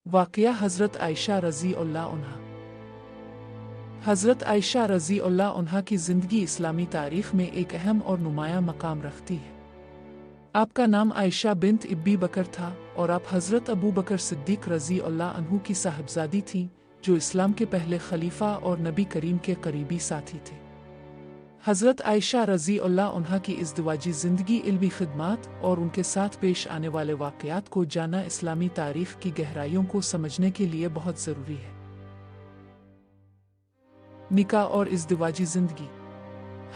वाक़या हज़रत आयशा रज़ी अल्लाह अन्हा। हज़रत आयशा रज़ी अल्लाह अन्हा की ज़िंदगी इस्लामी तारीख़ में एक अहम और नुमायां मकाम रखती है। आपका नाम आयशा बिन्त इब्बी बकर था और आप हज़रत अबू बकर सिद्दीक़ रज़ी अल्लाह अन्हु की साहिबजादी थीं, जो इस्लाम के पहले खलीफा और नबी करीम के करीबी साथी थे। हज़रत आयशा रज़ी अल्लाह अन्हा की इज़्दिवाजी ज़िंदगी इल्मी खिदमात और उनके साथ पेश आने वाले वाक़यात को जानना इस्लामी तारीख़ की गहराइयों को समझने के लिए बहुत ज़रूरी है। निकाह और इज़्दिवाजी ज़िंदगी।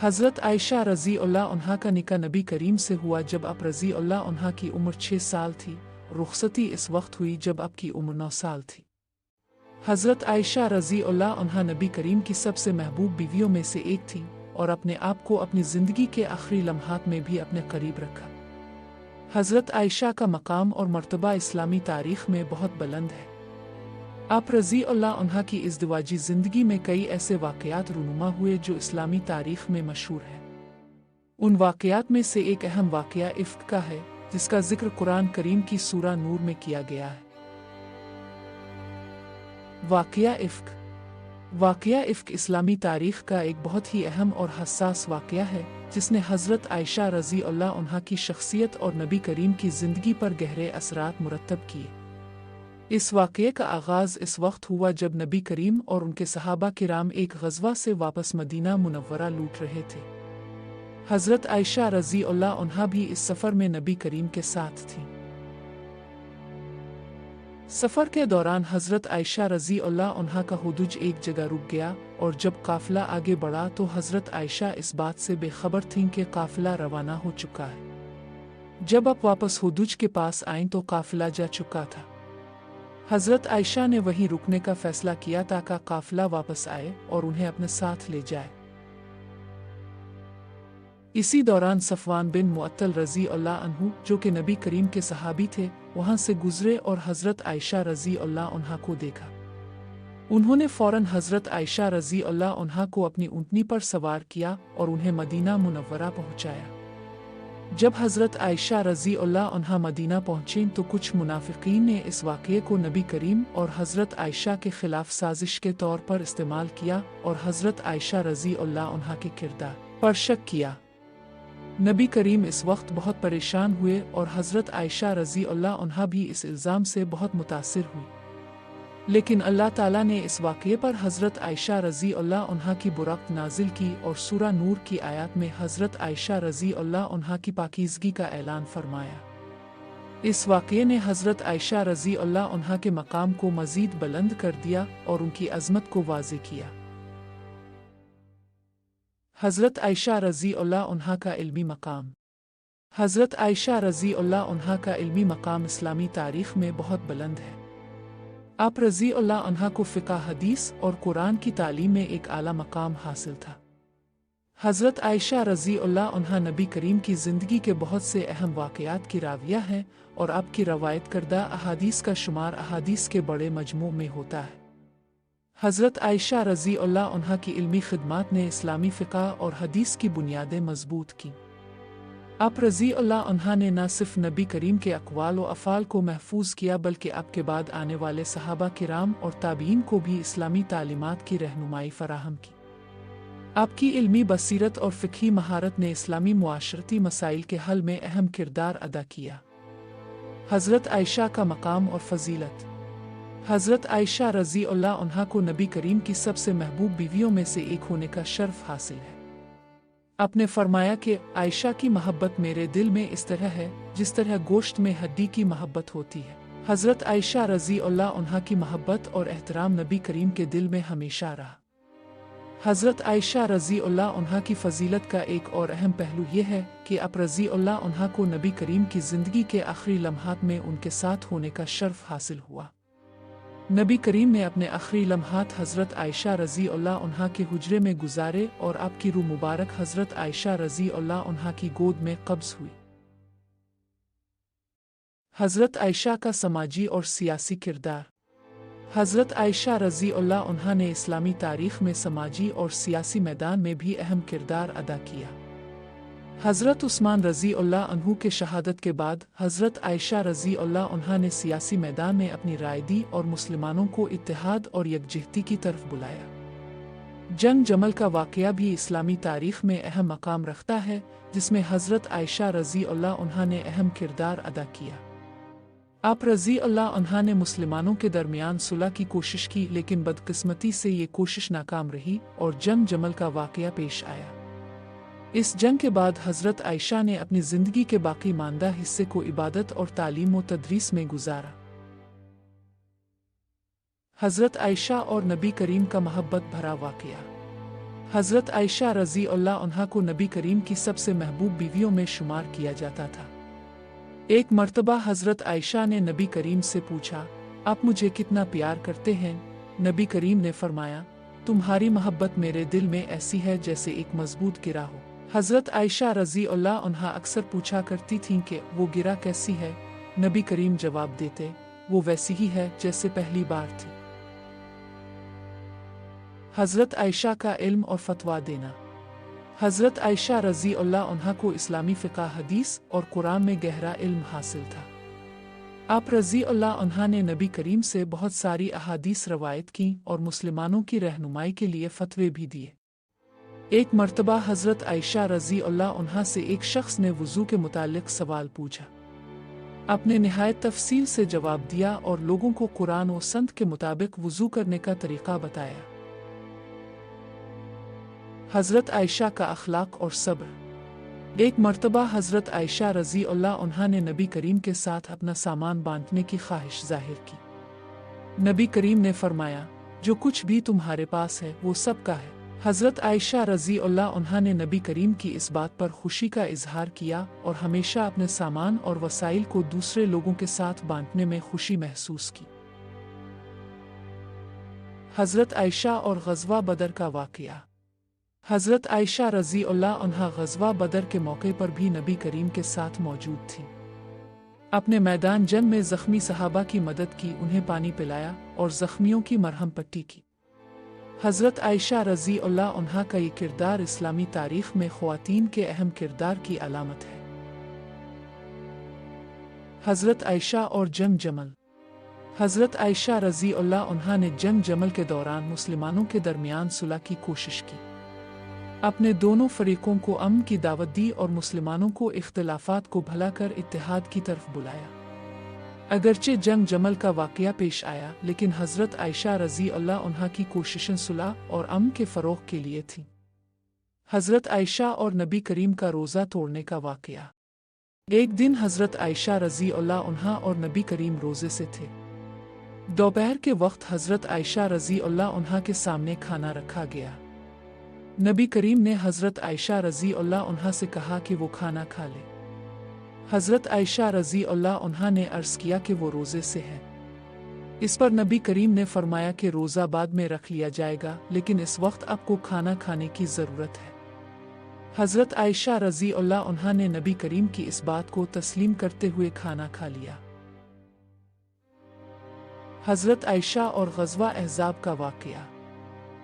हज़रत आयशा रज़ी अल्लाह अन्हा का निकाह नबी करीम से हुआ जब आप रज़ी अल्लाह अन्हा की उम्र 6 साल थी। रुख़सती इस वक्त हुई जब आपकी उम्र 9 साल थी। हज़रत आयशा रज़ी अल्लाह अन्हा नबी करीम की सबसे महबूब बीवियों में से एक थी और अपने आप को अपनी ज़िंदगी के आखिरी लम्हात में भी अपने करीब रखा। हज़रत आयशा का मकाम और मर्तबा इस्लामी तारीख़ में बहुत बुलंद है। आप रज़ी अल्लाह अन्हा की इज़्दिवाजी ज़िंदगी में कई ऐसे वाक़यात रूनुमा हुए जो इस्लामी तारीख़ में मशहूर है। उन वाक़यात में से एक अहम वाक़या इफ़्क का है, जिसका ज़िक्र कुरान करीम की सूरा नूर में किया गया है। वाक़या इफ़्क। वाक़या इफ़्क इस्लामी तारीख़ का एक बहुत ही अहम और हसास वाक़या है, जिसने हज़रत आयशा रज़ी अल्लाह अन्हा की शख्सियत और नबी करीम की ज़िंदगी पर गहरे असरात मुरत्तब किए। इस वाक़ये का आगाज़ इस वक्त हुआ जब नबी करीम और उनके सहाबा किराम एक ग़ज़वा से वापस मदीना मुनव्वरा लूट रहे थे। हज़रत आयशा रज़ी अल्लाह अन्हा भी इस सफ़र में नबी करीम के साथ थीं। सफ़र के दौरान हज़रत आयशा रज़ी अल्लाह अन्हा का हुदूज एक जगह रुक गया और जब काफ़िला आगे बढ़ा तो हज़रत आयशा इस बात से बेखबर थीं कि काफ़िला रवाना हो चुका है। जब आप वापस हुदूज के पास आईं तो काफ़िला जा चुका था। हज़रत आयशा ने वहीं रुकने का फ़ैसला किया ताकि काफ़िला वापस आए और उन्हें अपने साथ ले जाए। इसी दौरान सफ़वान बिन मुअत्तल रज़ी अल्लाह अन्हु, जो कि नबी करीम के सहाबी थे, वहाँ से गुज़रे और हज़रत आयशा रज़ी अल्लाह अन्हा को देखा। उन्होंने फ़ौरन हज़रत आयशा रज़ी अल्लाह अन्हा को अपनी ऊँटनी पर सवार किया और उन्हें मदीना मुनव्वरा पहुँचाया। जब हज़रत आयशा रज़ी अल्लाह अन्हा मदीना पहुँचीं तो कुछ मुनाफ़िक़ीन ने इस वाक़ये को नबी करीम और हज़रत आयशा के ख़िलाफ़ साजिश के तौर पर इस्तेमाल किया और हज़रत आयशा रज़ी अल्लाह अन्हा के किरदार पर शक किया। नबी करीम इस वक्त बहुत परेशान हुए और हज़रत आयशा रज़ी अल्लाह अन्हा भी इस इल्ज़ाम से बहुत मुतासिर हुई। लेकिन अल्लाह ताला ने इस वाक़ये पर हज़रत आयशा रज़ी अल्लाह अन्हा की बुराक़त नाजिल की और सूरा नूर की आयत में हज़रत आयशा रज़ी अल्लाह अन्हा की पाकीज़गी का ऐलान फरमाया। इस वाक़ये ने हज़रत आयशा रज़ी अल्लाह अन्हा के मकाम को मज़ीद बुलंद कर दिया और उनकी अज़मत को वाज़ेह किया। हज़रत आयशा रज़ी अल्लाह अन्हा का इल्मी मकाम। हज़रत आयशा रज़ी अल्लाह अन्हा का इल्मी मकाम इस्लामी तारीख़ में बहुत बुलंद है। आप रज़ी अल्लाह अन्हा को फ़िक़्ह, हदीस और कुरान की तालीम में एक आला मकाम हासिल था। हज़रत आयशा रज़ी अल्लाह अन्हा नबी करीम की ज़िंदगी के बहुत से अहम वाक़यात की राविया हैं और आपकी रवायत करदा अहादीस का शुमार अहादीस के बड़े मजमू में होता है। हज़रत आयशा रज़ी अल्लाह अन्हा की इल्मी खिदमात ने इस्लामी फ़िक़्ह और हदीस की बुनियादें मज़बूत की। आप रज़ी अल्लाह अन्हा ने न सिर्फ नबी करीम के अक़वाल व अफ़ाल को महफूज किया बल्कि आपके बाद आने वाले सहाबा किराम और ताबीन को भी इस्लामी तालीमात की रहनुमाई फ़राहम की। आपकी इल्मी बसीरत और फ़िक़ही महारत ने इस्लामी मुआशरती मसाइल के हल में अहम किरदार अदा किया। हज़रत आयशा का मकाम और फ़जीलत। हज़रत आयशा रज़ी अल्लाह अन्हा को नबी करीम की सबसे महबूब बीवियों में से एक होने का शर्फ़ हासिल है। आपने फरमाया कि आयशा की मोहब्बत मेरे दिल में इस तरह है जिस तरह गोश्त में हड्डी की मोहब्बत होती है। हज़रत आयशा रज़ी अल्लाह अन्हा की मोहब्बत और एहतराम नबी करीम के दिल में हमेशा रहा। हज़रत आयशा रज़ी अल्लाह अन्हा की फ़जीलत का एक और अहम पहलू ये है कि आप रज़ी अल्लाह अन्हा को नबी करीम की ज़िंदगी के आखिरी लम्हात में उनके साथ होने का शर्फ़ हासिल हुआ। नबी करीम ने अपने आखिरी लम्हात हज़रत आयशा रज़ी अल्लाह अन्हा के हुजरे में गुजारे और आपकी रूह मुबारक हज़रत आयशा रज़ी अल्लाह अन्हा की गोद में कब्ज़ हुई। हज़रत आयशा का समाजी और सियासी किरदार। हज़रत आयशा रज़ी अल्लाह अन्हा ने इस्लामी तारीख़ में समाजी और सियासी मैदान में भी अहम किरदार अदा किया। हज़रत उस्मान रज़ी अल्लाह अन्हु के शहादत के बाद हज़रत आयशा रज़ी अल्लाह अन्हा ने सियासी मैदान में अपनी राय दी और मुसलमानों को इत्तेहाद और यकजहती की तरफ बुलाया। जंग जमल का वाक़या भी इस्लामी तारीख़ में अहम मकाम रखता है, जिसमें हज़रत आयशा रज़ी अल्लाह अन्हा ने अहम किरदार अदा किया। आप रज़ी अल्लाह अन्हा ने मुसलमानों के दरमियान सुलह की कोशिश की, लेकिन बदकिस्मती से ये कोशिश नाकाम रही और जंग जमल का वाक़या पेश आया। इस जंग के बाद हज़रत आयशा ने अपनी ज़िंदगी के बाकी मानदा हिस्से को इबादत और तालीम व तदरीस में गुजारा। हज़रत आयशा और नबी करीम का मोहब्बत भरा वाक़या। हज़रत आयशा रज़ी अल्लाह अन्हा को नबी करीम की सबसे महबूब बीवियों में शुमार किया जाता था। एक मर्तबा हज़रत आयशा ने नबी करीम से पूछा, आप मुझे कितना प्यार करते हैं? नबी करीम ने फरमाया, तुम्हारी मोहब्बत मेरे दिल में ऐसी है जैसे एक मजबूत गिरा हो। हज़रत आयशा रज़ी अल्लाह अन्हा अक्सर पूछा करती थीं कि वो गिरा कैसी है? नबी करीम जवाब देते, वो वैसी ही है जैसे पहली बार थी। हज़रत आयशा का इल्म और फतवा देना। हज़रत आयशा रज़ी अल्लाह अन्हा को इस्लामी फ़िक़्ह, हदीस और कुरान में गहरा इल्म हासिल था। आप रज़ी अल्लाह अन्हा ने नबी करीम से बहुत सारी अहादीस रवायत की और मुसलमानों की रहनुमाई के लिए फ़तवे भी दिए। एक मर्तबा हज़रत आयशा रज़ी अल्लाह अन्हा से एक शख्स ने वुज़ू के मुतालिक सवाल पूछा। आपने निहायत तफसील से जवाब दिया और लोगों को कुरान और सन्नत के मुताबिक वुज़ू करने का तरीक़ा बताया। हज़रत आयशा का अखलाक और सब्र। एक मर्तबा हज़रत आयशा रज़ी अल्लाह अन्हा ने नबी करीम के साथ अपना सामान बांटने की ख्वाहिश ज़ाहिर की। नबी करीम ने फरमाया, जो कुछ भी तुम्हारे पास है वो सब का है। हज़रत आयशा रज़ी अल्लाह अन्हा ने नबी करीम की इस बात पर खुशी का इजहार किया और हमेशा अपने सामान और वसाइल को दूसरे लोगों के साथ बांटने में खुशी महसूस की। हज़रत आयशा और ग़ज़वा बदर का वाक़या। हज़रत आयशा रज़ी अल्लाह अन्हा ग़ज़वा बदर के मौके पर भी नबी करीम के साथ मौजूद थी। अपने मैदान जंग में ज़ख्मी सहाबा की मदद की, उन्हें पानी पिलाया और ज़ख्मियों की मरहम पट्टी की। हज़रत आयशा रज़ी अल्लाह अन्हा का ये किरदार इस्लामी तारीख़ में ख़वातीन के अहम किरदार की अलामत है। हज़रत आयशा और जंग जमल। हज़रत आयशा रज़ी अल्लाह अन्हा ने जंग जमल के दौरान मुसलमानों के दरमियान सुलह की कोशिश की। अपने दोनों फ़रीक़ों को अमन की दावत दी और मुसलमानों को इख्तिलाफ़ात को भला कर इत्तेहाद की तरफ बुलाया। अगरचे जंग जमल का वाक़या पेश आया, लेकिन हज़रत आयशा रज़ी अल्लाह अन्हा की कोशिशें सुलह और अमन के फ़रोग़ के लिए थीं। हज़रत आयशा और नबी करीम का रोज़ा तोड़ने का वाक़या। एक दिन हज़रत आयशा रज़ी अल्लाह अन्हा और नबी करीम रोज़े से थे। दोपहर के वक्त हज़रत आयशा रज़ी अल्लाह अन्हा के सामने खाना रखा गया। नबी करीम ने हज़रत आयशा रज़ी अल्लाह अन्हा से कहा कि वो खाना खा ले। हज़रत आयशा रज़ी अल्लाह अन्हा ने अर्ज़ किया कि वो रोज़े से है। इस पर नबी करीम ने फरमाया कि रोज़ा बाद में रख लिया जाएगा, लेकिन इस वक्त आपको खाना खाने की ज़रूरत है। हज़रत आयशा रज़ी अल्लाह अन्हा ने नबी करीम की इस बात को तस्लीम करते हुए खाना खा लिया। हज़रत आयशा और ग़ज़वा अहज़ाब का वाक़या।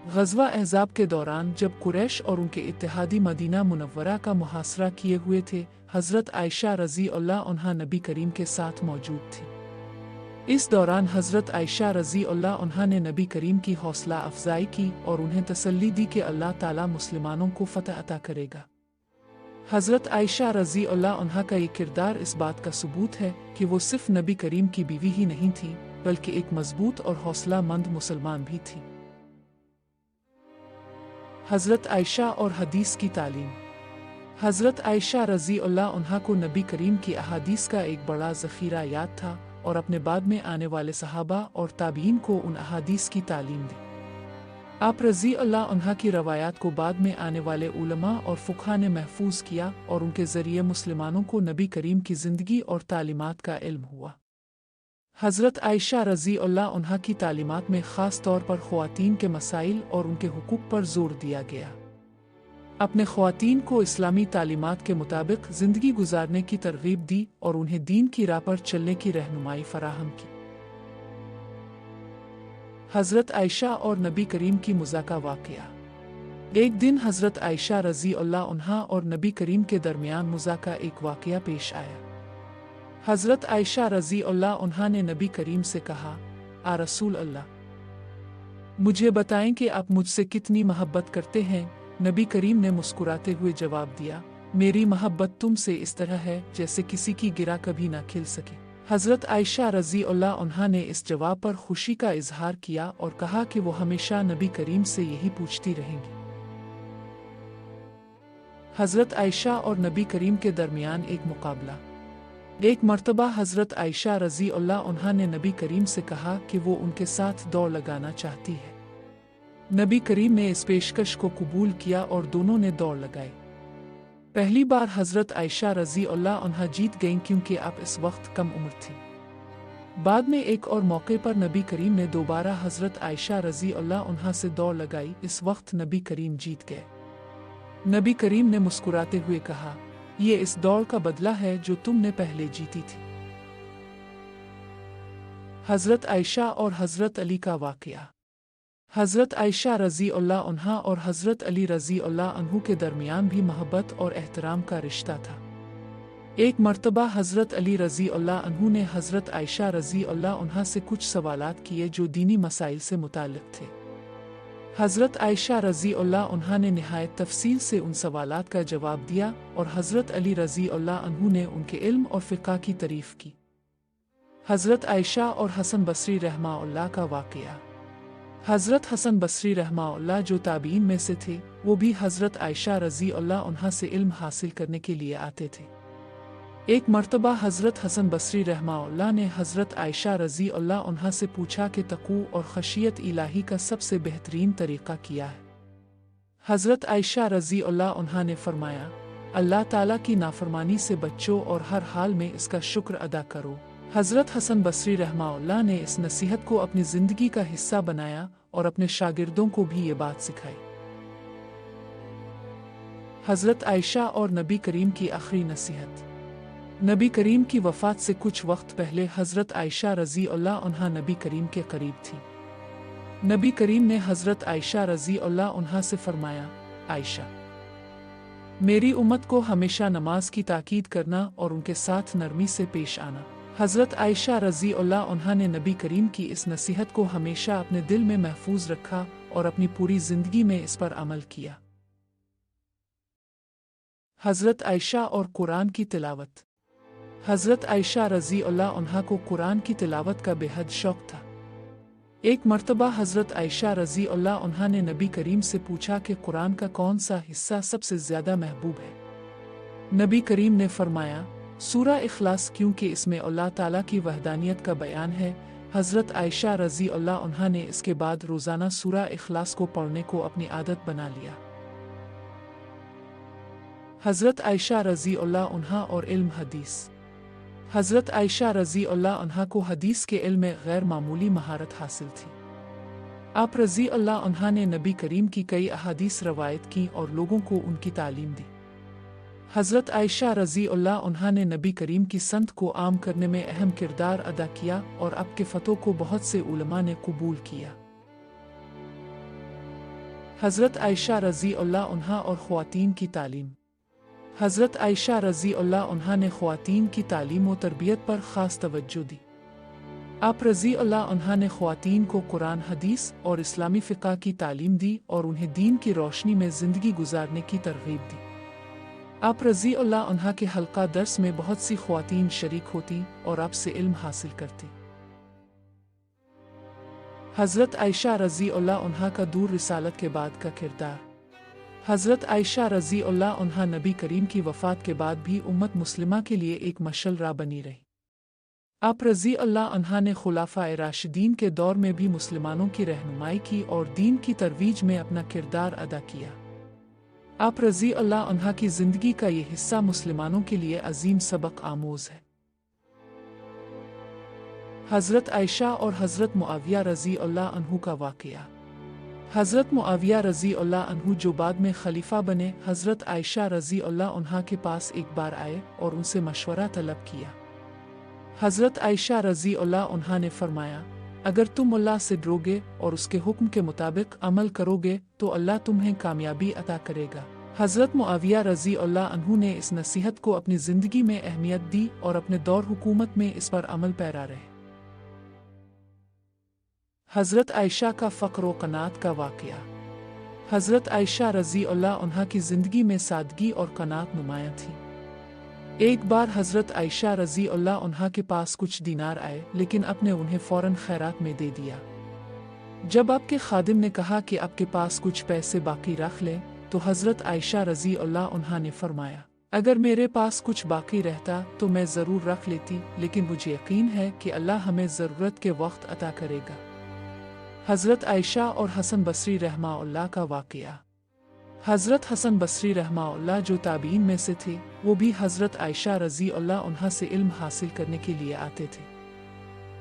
ग़ज़वा अहज़ाब के दौरान जब कुरैश और उनके इत्तेहादी मदीना मुनव्वरा का मुहासरा किए हुए थे, हज़रत आयशा रज़ी अल्लाह अन्हा नबी करीम के साथ मौजूद थी। इस दौरान हज़रत आयशा रज़ी अल्लाह अन्हा ने नबी करीम की हौसला अफजाई की और उन्हें तसल्ली दी कि अल्लाह ताला मुसलमानों को फ़तह अता करेगा। हज़रत आयशा रज़ी अल्लाह अन्हा का ये किरदार इस बात का सबूत है कि वो सिर्फ नबी करीम की बीवी ही नहीं थी, बल्कि एक मजबूत और हौसला मंद मुसलमान भी थी। हज़रत आयशा और हदीस की तालीम। हज़रत आयशा रज़ी अल्लाह अन्हा को नबी करीम की अहादीस का एक बड़ा ज़ख़ीरा याद था और अपने बाद में आने वाले सहाबा और ताबीन को उन अहादीस की तालीम दी। आप रज़ी अल्लाह अन्हा की रवायात को बाद में आने वाले उलमा और फ़ुक़हा ने महफूज किया और उनके ज़रिए मुसलमानों को नबी करीम की ज़िंदगी और तालीमात का इल्म हुआ। हज़रत आयशा रज़ी अल्लाह अन्हा की तालीमात में ख़ास तौर पर ख़वातीन के मसाइल और उनके हुकूक पर ज़ोर दिया गया। अपने ख़वातीन को इस्लामी तालीमात के मुताबिक ज़िंदगी गुजारने की तरग़ीब दी और उन्हें दीन की राह पर चलने की रहनुमाई फ़राहम की। हज़रत आयशा और नबी करीम की मुज़ाका वाक़या। एक दिन हज़रत आयशा रज़ी अल्लाह अन्हा और नबी करीम के दरमियान मुज़ा का एक वाक़या पेश आया। हज़रत आयशा रज़ी अल्लाह अन्हा ने नबी करीम से कहा, आ रसूल अल्लाह, मुझे बताएं कि आप मुझसे कितनी मोहब्बत करते हैं। नबी करीम ने मुस्कुराते हुए जवाब दिया, मेरी मोहब्बत तुमसे इस तरह है जैसे किसी की गिरा कभी ना खिल सके। हज़रत आयशा रज़ी अल्लाह अन्हा ने इस जवाब पर खुशी का इजहार किया और कहा कि वो हमेशा नबी करीम से यही पूछती रहेंगी। हज़रत आयशा और नबी करीम के दरमियान एक मुकाबला। एक मर्तबा हज़रत आयशा रज़ी अल्लाह अन्हा ने नबी करीम से कहा कि वो उनके साथ दौड़ लगाना चाहती है। नबी करीम ने इस पेशकश को कबूल किया और दोनों ने दौड़ लगाई। पहली बार हज़रत आयशा रज़ी अल्लाह अन्हा जीत गईं क्योंकि आप इस वक्त कम उम्र थी। बाद में एक और मौके पर नबी करीम ने दोबारा हज़रत आयशा रज़ी अल्लाह अन्हा से दौड़ लगाई। इस वक्त नबी करीम जीत गए। नबी करीम ने मुस्कुराते हुए कहा, ये इस दौड़ का बदला है जो तुमने पहले जीती थी। हज़रत आयशा और हज़रत अली का वाक़या। हज़रत आयशा रज़ी अल्लाह अन्हा और हज़रत अली रज़ी अल्लाह अन्हु के दरमियान भी मोहब्बत और एहतराम का रिश्ता था। एक मर्तबा हज़रत अली रज़ी अल्लाह अन्हु ने हज़रत आयशा रज़ी अल्लाह अन्हा से कुछ सवालात किए जो दीनी मसाइल से मुताल्लिक़ थे। हज़रत आयशा रज़ी अल्लाह अन्हा ने निहायत तफसील से उन सवालात का जवाब दिया और हज़रत अली रज़ी अल्लाह अन्हु ने उनके इल्म और फ़िक़्ह की तारीफ़ की। हज़रत आयशा और हसन बसरी रहमाहुल्लाह का वाक़या। हज़रत हसन बसरी रहमाहुल्लाह जो ताबीन में से थे, वो भी हज़रत आयशा रज़ी अल्लाह अन्हा से इल्म हासिल करने के लिए आते थे। एक मर्तबा हज़रत हसन बसरी रहमाहुल्लाह ने हज़रत आयशा रज़ी अल्लाह अन्हा से पूछा कि तक़ू और खशियत इलाही का सबसे बेहतरीन तरीक़ा क्या है। हज़रत आयशा रज़ी अल्लाह अन्हा ने फरमाया, अल्लाह ताला की नाफरमानी से बचो और हर हाल में इसका शुक्र अदा करो। हज़रत हसन बसरी रहमाहुल्लाह ने इस नसीहत को अपनी ज़िंदगी का हिस्सा बनाया और अपने शागिर्दों को भी ये बात सिखाई। हज़रत आयशा और नबी करीम की आखिरी नसीहत। नबी करीम की वफ़ात से कुछ वक्त पहले हज़रत आयशा रज़ी अल्लाह अन्हा नबी करीम के करीब थी। नबी करीम ने हज़रत आयशा रज़ी अल्लाह अन्हा से फरमाया, आयशा, मेरी उम्मत को हमेशा नमाज की ताकीद करना और उनके साथ नरमी से पेश आना। हज़रत आयशा रज़ी अल्लाह अन्हा ने नबी करीम की इस नसीहत को हमेशा अपने दिल में महफूज रखा और अपनी पूरी ज़िंदगी में इस पर अमल किया। हज़रत आयशा और कुरान की तिलावत। हज़रत आयशा रज़ी अल्लाह अन्हा को कुरान की तिलावत का बेहद शौक़ था। एक मर्तबा हज़रत आयशा रज़ी अल्लाह अन्हा ने नबी करीम से पूछा कि कुरान का कौन सा हिस्सा सबसे ज़्यादा महबूब है। नबी करीम ने फरमाया, सूरा इखलास, क्योंकि इसमें अल्लाह ताला की वहदानियत का बयान है। हज़रत आयशा रज़ी अल्लाह अन्हा ने इसके बाद रोज़ाना सूरा इखलास को पढ़ने को अपनी आदत बना लिया। हज़रत आयशा रज़ी अल्लाह अन्हा और इल्म हदीस। हज़रत आयशा रज़ी अल्लाह अन्हा को हदीस के इल्म में गैर मामूली महारत हासिल थी। आप रज़ी अल्लाह अन्हा ने नबी करीम की कई अहादीस रवायत की और लोगों को उनकी तालीम दी। हज़रत आयशा रज़ी अल्लाह अन्हा ने नबी करीम की संत को आम करने में अहम किरदार अदा किया और आपके फ़तों को बहुत से उलमा ने कबूल किया। हज़रत आयशा रज़ी अल्लाह अन्हा और ख़वातीन की तालीम। हज़रत आयशा रज़ी अल्लाह अन्हा ने ख़वातीन की तालीम और तरबियत पर ख़ास तवज्जो दी। आप रज़ी अल्लाह अन्हा ने ख़वातीन को कुरान, हदीस और इस्लामी फ़िक़्ह की तालीम दी और उन्हें दीन की रोशनी में ज़िंदगी गुजारने की तरग़ीब दी। आप रज़ी अल्लाह अन्हा के हल्का दर्स में बहुत सी ख़वातीन शरीक होती और आपसे इल्म हासिल करती। हज़रत आयशा रज़ी अल्लाह अन्हा का दूर रिसालत के बाद का किरदार। हज़रत आयशा रज़ी अल्लाह अन्हा नबी करीम की वफ़ात के बाद भी उम्मत मुस्लिमा के लिए एक मशाल राह बनी रही। आप रज़ी अल्लाह अन्हा ने खुलाफ़ाए राशिदीन के दौर में भी मुसलमानों की रहनुमाई की और दीन की तरवीज में अपना किरदार अदा किया। आप रज़ी अल्लाह अन्हा की ज़िंदगी का ये हिस्सा मुसलमानों के लिए अजीम सबक आमोज़ है। हज़रत आयशा और हज़रत मुआविया रज़ी अल्लाह अन्हु का वाक़या। हज़रत मुआविया रज़ी अल्लाह अन्हु जो बाद में खलीफा बने, हज़रत आयशा रज़ी अल्लाह अन्हा के पास एक बार आए और उनसे मशवरा तलब किया। हज़रत आयशा रज़ी अल्लाह अन्हा ने फरमाया, अगर तुम अल्लाह से डरोगे और उसके हुक्म के मुताबिक अमल करोगे तो अल्लाह तुम्हें कामयाबी अता करेगा। हज़रत मुआविया रज़ी अल्लाह अन्हु ने इस नसीहत को अपनी ज़िंदगी में अहमियत दी और अपने दौर हुकूमत में इस पर अमल पैरा रहे। हज़रत आयशा का फ़क्र व क़नात का वाक़या। हज़रत आयशा रज़ी अल्लाह अन्हा की ज़िंदगी में सादगी और क़नात नुमायां थी। एक बार हज़रत आयशा रज़ी अल्लाह अन्हा के पास कुछ दीनार आए, लेकिन आपने उन्हें फ़ौरन खैरात में दे दिया। जब आपके खादिम ने कहा कि आपके पास कुछ पैसे बाकी रख लें, तो हज़रत आयशा रज़ी अल्लाह अन्हा ने फरमाया, अगर मेरे पास कुछ बाकी रहता तो मैं ज़रूर रख लेती, लेकिन मुझे यकीन है कि अल्लाह हमें ज़रूरत के वक्त अता करेगा। हज़रत आयशा और हसन बसरी रहमाउल्लाह का वाक़या। हज़रत हसन बसरी रहमाउल्लाह जो ताबीन में से थे, वो भी हज़रत आयशा रज़ी अल्लाह अन्हा से इल्म हासिल करने के लिए आते थे।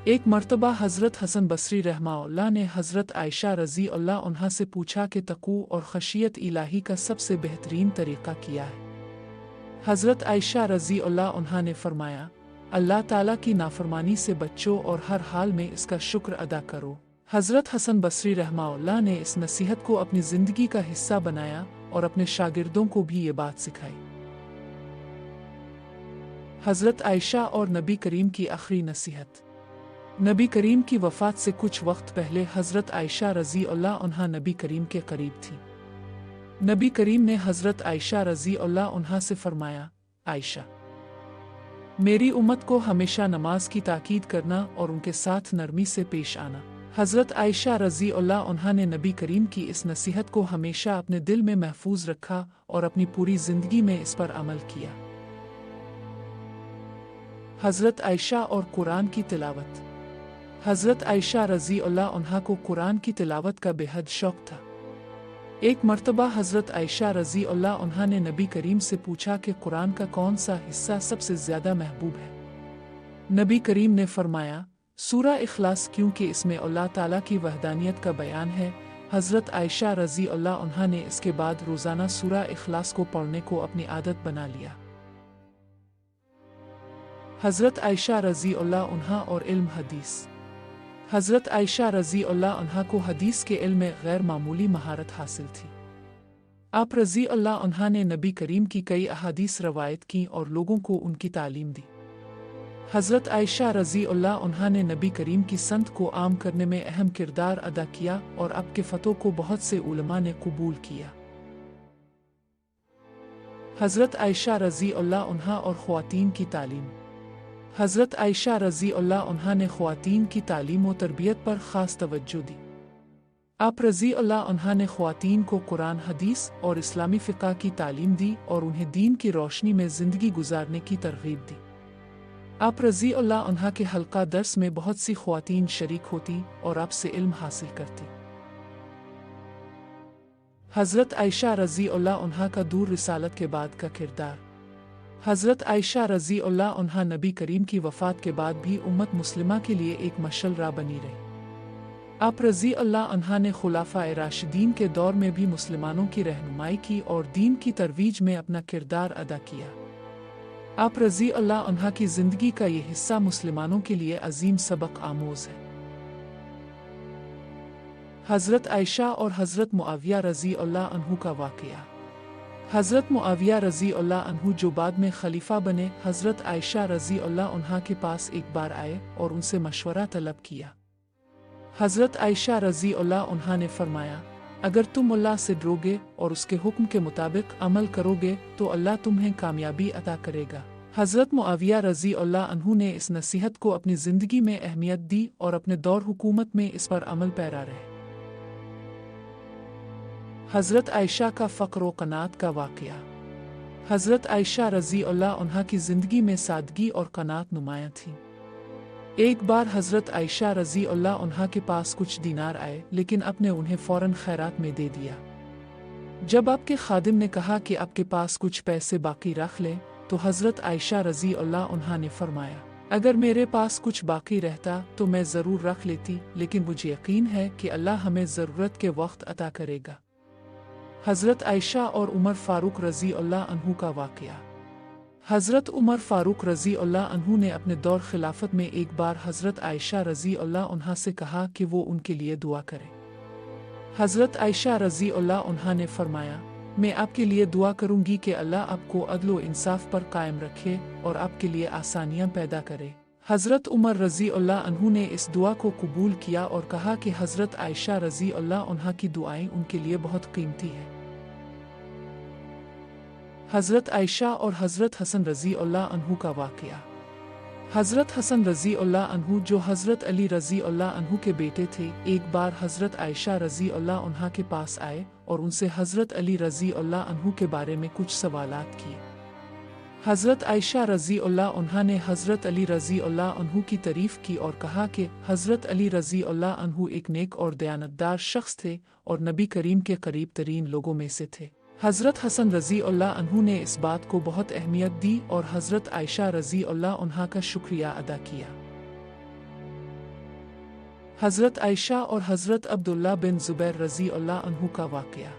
एक मर्तबा हज़रत हसन बसरी रहमाउल्लाह ने हज़रत आयशा रज़ी अल्लाह अन्हा से पूछा कि तक़ू और खशियत इलाही का सबसे बेहतरीन तरीक़ा क्या है। हज़रत आयशा रज़ी अल्लाह अन्हा ने फरमाया, अल्लाह ताला की नाफरमानी से बचो और हर हाल में इसका शुक्र अदा करो। हज़रत हसन बसरी रहमाउल्लाह ने इस नसीहत को अपनी ज़िंदगी का हिस्सा बनाया और अपने शागिर्दों को भी ये बात सिखाई। हज़रत आयशा और नबी करीम की आखिरी नसीहत। नबी करीम की वफ़ात से कुछ वक्त पहले हज़रत आयशा रज़ी अल्लाह अन्हा नबी करीम के करीब थी। नबी करीम ने हज़रत आयशा रज़ी अल्लाह अन्हा से फरमाया, आयशा, मेरी उम्मत को हमेशा नमाज की ताकीद करना और उनके साथ नरमी से पेश आना। हज़रत आयशा रज़ी अल्लाह अन्हा ने नबी करीम की इस नसीहत को हमेशा अपने दिल में महफूज रखा और अपनी पूरी ज़िंदगी में इस पर अमल किया। हज़रत आयशा और कुरान की तिलावत। हज़रत आयशा रज़ी अल्लाह अन्हा को कुरान की तिलावत का बेहद शौक़ था। एक मर्तबा हज़रत आयशा रज़ी अल्लाह अन्हा ने नबी करीम से पूछा कि कुरान का कौन सा हिस्सा सबसे ज़्यादा महबूब है। नबी करीम ने फरमाया, सूरा इखलास, क्योंकि इसमें अल्लाह ताला की वहदानियत का बयान है। हज़रत आयशा रज़ी अल्लाह अन्हा ने इसके बाद रोज़ाना सूरा इखलास को पढ़ने को अपनी आदत बना लिया। हज़रत आयशा रज़ी अल्लाह अन्हा और इल्म हदीस। हज़रत आयशा रज़ी अल्लाह अन्हा को हदीस के इल्म में गैर मामूली महारत हासिल थी। आप रज़ी अल्लाह अन्हा ने नबी करीम की कई अहादीस रवायत की और लोगों को उनकी तालीम दी। हज़रत आयशा रज़ी अल्लाह अन्हा ने नबी करीम की संत को आम करने में अहम किरदार अदा किया और आपके फ़तों को बहुत से उलमा ने कबूल किया। हज़रत आयशा रज़ी अल्लाह अन्हा और ख़वातीन की तालीम। हज़रत आयशा रज़ी अल्लाह अन्हा ने ख़वातीन की तालीम व तरबियत पर ख़ास तवज्जो दी। आप रज़ी अल्लाह अन्हा ने ख़वातीन को कुरान, हदीस और इस्लामी फ़िक़्ह की तालीम दी और उन्हें दीन की रोशनी में ज़िंदगी गुजारने की तरग़ीब दी। आप रज़ी अल्लाह अन्हा के हल्का दर्स में बहुत सी ख़वातीन शरीक होती और आपसे इल्म हासिल करती। हज़रत आयशा रज़ी अल्लाह अन्हा का दूर रिसालत के बाद का किरदार। हज़रत आयशा रज़ी अल्लाह अन्हा नबी करीम की वफ़ात के बाद भी उम्मत मुस्लिमा के लिए एक मशाल राह बनी रही। आप रज़ी अल्लाह अन्हा ने खुलाफ़ाए राशिदीन के दौर में भी मुसलमानों की रहनुमाई की और दीन की तरवीज में अपना किरदार अदा किया। आप रज़ी अल्लाह अन्हा की ज़िंदगी का ये हिस्सा मुसलमानों के लिए अजीम सबक आमोज़ है। हज़रत आयशा और हज़रत मुआविया रज़ी अल्लाह अन्हु का वाक़या। हज़रत मुआविया रज़ी अल्लाह अन्हु जो बाद में खलीफा बने, हज़रत आयशा रज़ी अल्लाह अन्हा के पास एक बार आए और उनसे मशवरा तलब किया। हज़रत आयशा रज़ी अल्लाह अन्हा ने फरमाया, अगर तुम अल्लाह से डरोगे और उसके हुक्म के मुताबिक अमल करोगे तो अल्लाह तुम्हें कामयाबी अता करेगा। हज़रत मुआविया रज़ी अल्लाह अन्हु ने इस नसीहत को अपनी ज़िंदगी में अहमियत दी और अपने दौर हुकूमत में इस पर अमल पैरा रहे। हज़रत आयशा का फ़क्र व क़नात का वाक़या। हज़रत आयशा रज़ी अल्लाह अन्हा की ज़िंदगी में सादगी और क़नात नुमायां थी। एक बार हज़रत आयशा रज़ी अल्लाह अन्हा के पास कुछ दीनार आए, लेकिन आपने उन्हें फ़ौरन खैरात में दे दिया। जब आपके खादिम ने कहा कि आपके पास कुछ पैसे बाकी रख लें, तो हज़रत आयशा रज़ी अल्लाह अन्हा ने फरमाया, अगर मेरे पास कुछ बाकी रहता तो मैं ज़रूर रख लेती, लेकिन मुझे यकीन है कि अल्लाह हमें ज़रूरत के वक्त अता करेगा। हज़रत आयशा और उमर फ़ारूक रज़ी अल्लाह अन्हु का वाक़या। हज़रत उमर फ़ारूक रज़ी अल्लाह अन्हु ने अपने दौर खिलाफत में एक बार हज़रत आयशा रज़ी अल्लाह अन्हा से कहा कि वो उनके लिए दुआ करें। हज़रत आयशा रज़ी अल्लाह अन्हा ने फरमाया, मैं आपके लिए दुआ करूँगी कि अल्लाह आपको अदल व इंसाफ पर कायम रखे और आपके लिए आसानियाँ पैदा करे। हज़रत उमर रज़ी अल्लाह अन्हु ने इस दुआ को कबूल किया और कहा कि हज़रत आयशा रज़ी अल्लाह अन्हा की दुआएं उनके लिए बहुत कीमती है। हज़रत आयशा और हज़रत हसन रज़ी अल्लाह अन्हु का वाक़या। हज़रत हसन रज़ी अल्लाह अन्हु जो हज़रत अली रज़ी अल्लाह अन्हु के बेटे थे, एक बार हज़रत आयशा रज़ी अल्लाह अन्हा के पास आए और उनसे हज़रत अली रज़ी अल्लाह अन्हु के बारे में कुछ सवालात किए। हज़रत आयशा रज़ी अल्लाह अन्हा ने हज़रत अली रज़ी अल्लाह अन्हु की तारीफ़ की और कहा कि हज़रत अली रज़ी अल्लाह अन्हु एक नेक और दयानतदार शख्स थे और नबी करीम के करीब तरीन लोगों में से थे। हज़रत हसन रज़ी अल्लाह अन्हु ने इस बात को बहुत अहमियत दी और हज़रत आयशा रज़ी अल्लाह अन्हा का शुक्रिया अदा किया। हज़रत आयशा और हज़रत अब्दुल्ला बिन ज़ुबैर रज़ी अल्लाह अन्हु का वाक़या।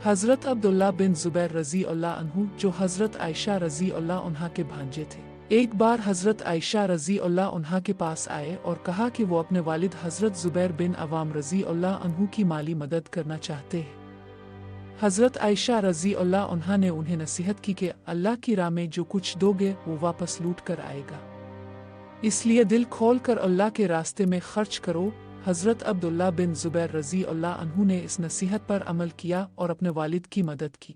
हज़रत अब्दुल्ला बिन ज़ुबैर रज़ी अल्लाह अन्हु जो हज़रत आयशा रज़ी अल्लाह अन्हा के भांजे थे, एक बार हज़रत आयशा रज़ी अल्लाह अन्हा के पास आए और कहा कि वो अपने वालिद हज़रत ज़ुबैर बिन अवाम रज़ी अल्लाह अन्हु की माली मदद करना चाहते हैं। हज़रत आयशा रज़ी अल्लाह अन्हा ने उन्हें नसीहत की कि अल्लाह की राह में जो कुछ दोगे वो वापस लूट कर आएगा, इसलिए दिल खोल कर अल्लाह के रास्ते में खर्च करो। हज़रत अब्दुल्ला बिन ज़ुबैर रज़ी अल्लाह अन्हु ने इस नसीहत पर अमल किया और अपने वालिद की मदद की।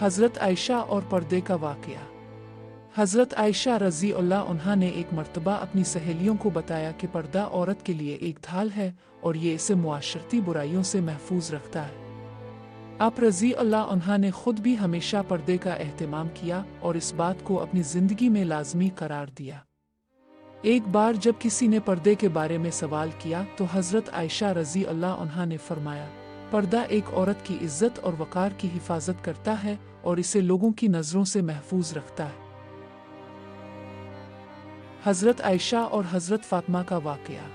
हज़रत आयशा और पर्दे का वाक़या। हज़रत आयशा रज़ी अल्लाह अन्हा ने एक मर्तबा अपनी सहेलियों को बताया कि पर्दा औरत के लिए एक ढाल है और ये इसे मुआशरती बुराइयों से महफूज रखता है। आप रज़ी अल्लाह अन्हा ने खुद भी हमेशा पर्दे का एहतमाम किया और इस बात को अपनी ज़िंदगी में लाज़मी करार दिया। एक बार जब किसी ने पर्दे के बारे में सवाल किया तो हज़रत आयशा रज़ी अल्लाह अन्हा ने फरमाया, पर्दा एक औरत की इज़्ज़त और वक़ार की हिफाजत करता है और इसे लोगों की नज़रों से महफूज रखता है। हज़रत आयशा और हज़रत फ़ातिमा का वाक़या।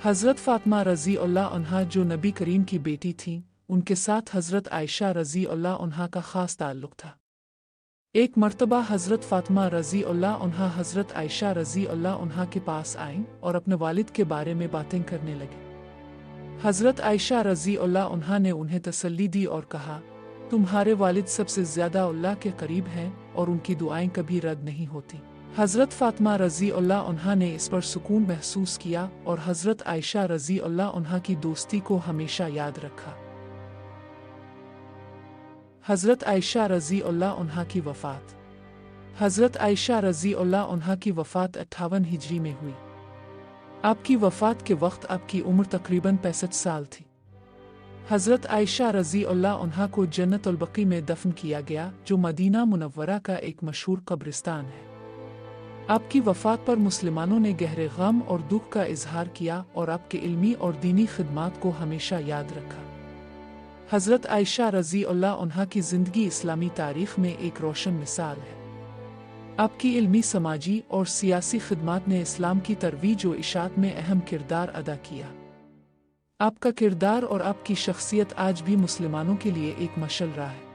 हज़रत फ़ातिमा रज़ी अल्लाह अन्हा जो नबी करीम की बेटी थीं, उनके साथ हज़रत आयशा रज़ी अल्लाह अन्हा का ख़ास ताल्लुक़ था। एक मर्तबा हज़रत फ़ातिमा रज़ी अल्लाह अन्हा हज़रत आयशा रज़ी अल्लाह अन्हा के पास आईं और अपने वालिद के बारे में बातें करने लगी। हज़रत आयशा रज़ी अल्लाह अन्हा ने उन्हें तसल्ली दी और कहा, तुम्हारे वालिद सबसे ज़्यादा अल्लाह के करीब हैं और उनकी दुआएं कभी रद्द नहीं होती। हज़रत फ़ातिमा रज़ी अल्लाह अन्हा ने इस पर सुकून महसूस किया और हज़रत आयशा रज़ी अल्लाह अन्हा की दोस्ती को हमेशा याद रखा। हज़रत आयशा रज़ी अल्लाह अन्हा की वफ़ात। हज़रत आयशा रज़ी अल्लाह अन्हा की वफ़ात 58 हिजरी में हुई। आपकी वफ़ात के वक्त आपकी उम्र तकरीबन 65 साल थी। हज़रत आयशा रज़ी अल्लाह अन्हा को जन्नतुल बक़ी में दफन किया गया, जो मदीना मुनव्वरा का एक मशहूर कब्रिस्तान है। आपकी वफ़ात पर मुसलमानों ने गहरे गम और दुख का इजहार किया और आपके इल्मी और दीनी खिदमात को हमेशा याद रखा। हज़रत आयशा रज़ी अल्लाह अन्हा की ज़िंदगी इस्लामी तारीख़ में एक रोशन मिसाल है। आपकी इल्मी, समाजी और सियासी खिदमात ने इस्लाम की तरवीज व इशाअत में अहम किरदार अदा किया। आपका किरदार और आपकी शख्सियत आज भी मुसलमानों के लिए एक मशल रहा है।